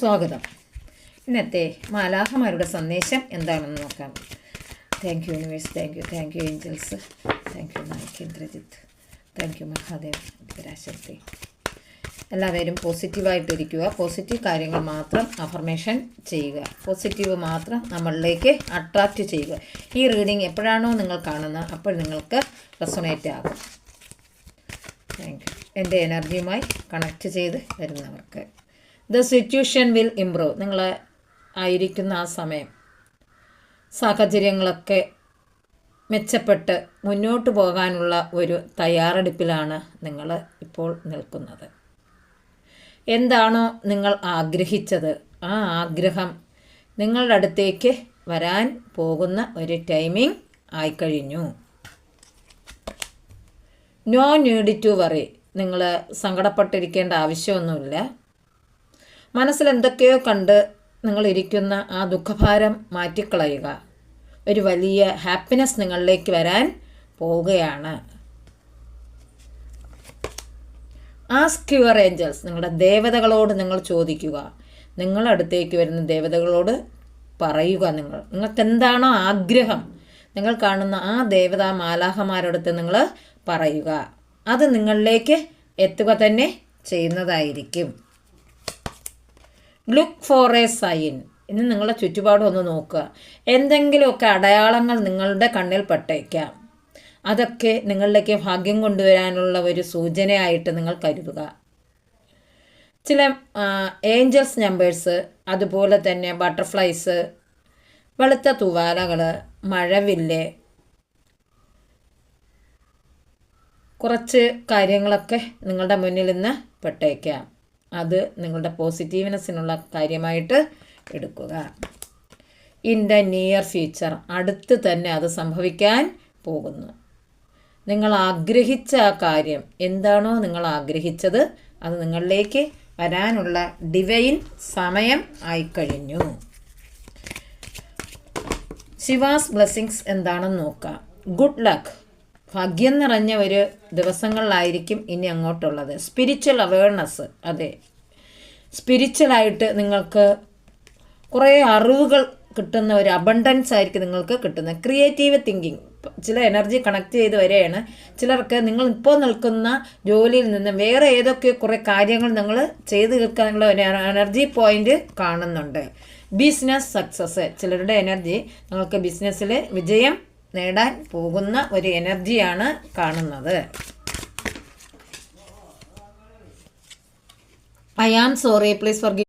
സ്വാഗതം. ഇന്നത്തെ മാലാഖമാരുടെ സന്ദേശം എന്താണെന്ന് നോക്കാം. Thank you universe, thank you angels, thank you Naik Indrajith, thank you Mahadev Parashakti. എല്ലാവരും പോസിറ്റീവായിട്ടിരിക്കുക. പോസിറ്റീവ് കാര്യങ്ങൾ മാത്രം അഫർമേഷൻ ചെയ്യുക. പോസിറ്റീവ് മാത്രം നമ്മളിലേക്ക് അട്രാക്റ്റ് ചെയ്യുക. ഈ റീഡിങ് എപ്പോഴാണോ നിങ്ങൾ കാണുന്നത് അപ്പോൾ നിങ്ങൾക്ക് റെസൊണേറ്റ് ആകും. Thank you. എൻ്റെ എനർജിയുമായി കണക്റ്റ് ചെയ്ത് വരുന്നവർക്ക് ദ സിറ്റുവേഷൻ വിൽ ഇംപ്രൂവ്. നിങ്ങൾ ആയിരിക്കുന്ന ആ സമയം സാഹചര്യങ്ങളൊക്കെ മെച്ചപ്പെട്ട് മുന്നോട്ട് പോകാനുള്ള ഒരു തയ്യാറെടുപ്പിലാണ് നിങ്ങൾ ഇപ്പോൾ നിൽക്കുന്നത്. എന്താണോ നിങ്ങൾ ആഗ്രഹിച്ചത് ആ ആഗ്രഹം നിങ്ങളുടെ അടുത്തേക്ക് വരാൻ പോകുന്ന ഒരു ടൈമിംഗ് ആയിക്കഴിഞ്ഞു. No need to worry. നിങ്ങൾ സങ്കടപ്പെട്ടിരിക്കേണ്ട ആവശ്യമൊന്നുമില്ല. മനസ്സിൽ എന്തൊക്കെയോ കണ്ട് നിങ്ങളിരിക്കുന്ന ആ ദുഃഖഭാരം മാറ്റിക്കളയുക. ഒരു വലിയ ഹാപ്പിനെസ് നിങ്ങളിലേക്ക് വരാൻ പോവുകയാണ്. Ask your Angeles. നിങ്ങളുടെ ദേവതകളോട് നിങ്ങൾ ചോദിക്കുക. നിങ്ങളടുത്തേക്ക് വരുന്ന ദേവതകളോട് പറയുക. നിങ്ങൾക്ക് എന്താണോ ആഗ്രഹം, നിങ്ങൾ കാണുന്ന ആ ദേവതാ മാലാഖമാരടുത്ത് നിങ്ങൾ പറയുക. അത് നിങ്ങളിലേക്ക് എത്തുക തന്നെ ചെയ്യുന്നതായിരിക്കും. Look for a sign. ഇന്ന് നിങ്ങളുടെ ചുറ്റുപാടും ഒന്ന് നോക്കുക. എന്തെങ്കിലുമൊക്കെ അടയാളങ്ങൾ നിങ്ങളുടെ കണ്ണിൽ പെട്ടേക്കാം. അതൊക്കെ നിങ്ങളിലേക്ക് ഭാഗ്യം കൊണ്ടുവരാനുള്ള ഒരു സൂചനയായിട്ട് നിങ്ങൾ കരുതുക. ചില ഏഞ്ചൽസ് നമ്പേഴ്സ്, അതുപോലെ തന്നെ ബട്ടർഫ്ലൈസ്, വെളുത്ത തൂവാലകൾ, മഴവില്ല്, കുറച്ച് കാര്യങ്ങളൊക്കെ നിങ്ങളുടെ മുന്നിൽ നിന്ന് പെട്ടേക്കാം. അത് നിങ്ങളുടെ പോസിറ്റീവ്നെസ്സിനുള്ള കാര്യമായിട്ട് എടുക്കുക. ഇൻ ദ നിയർ ഫ്യൂച്ചർ, അടുത്ത് തന്നെ അത് സംഭവിക്കാൻ പോകുന്നു. നിങ്ങൾ ആഗ്രഹിച്ച ആ കാര്യം എന്താണോ നിങ്ങൾ ആഗ്രഹിച്ചത് അത് നിങ്ങളിലേക്ക് വരാനുള്ള ഡിവൈൻ സമയം ആയിക്കഴിഞ്ഞു. ശിവാസ് ബ്ലെസ്സിങ്സ് എന്താണെന്ന് നോക്കാം. Good luck. ഭാഗ്യം നിറഞ്ഞ ഒരു ദിവസങ്ങളിലായിരിക്കും ഇനി അങ്ങോട്ടുള്ളത്. Spiritual awareness. അതെ, സ്പിരിച്വലായിട്ട് നിങ്ങൾക്ക് കുറേ അറിവുകൾ കിട്ടുന്ന ഒരു അബണ്ടൻസ് ആയിരിക്കും നിങ്ങൾക്ക് കിട്ടുന്നത്. Creative thinking. ചില എനർജി കണക്ട് ചെയ്ത് വരികയാണ്. ചിലർക്ക് നിങ്ങൾ ഇപ്പോൾ നിൽക്കുന്ന ജോലിയിൽ നിന്ന് വേറെ ഏതൊക്കെ കുറേ കാര്യങ്ങൾ നിങ്ങൾ ചെയ്ത് തീർക്കാനുള്ള ഒരു എനർജി പോയിന്റ് കാണുന്നുണ്ട്. Business success. ചിലരുടെ എനർജി നിങ്ങൾക്ക് ബിസിനസ്സിൽ വിജയം നേടാൻ പോകുന്ന ഒരു എനർജിയാണ് കാണുന്നത്. I am sorry, please forgive.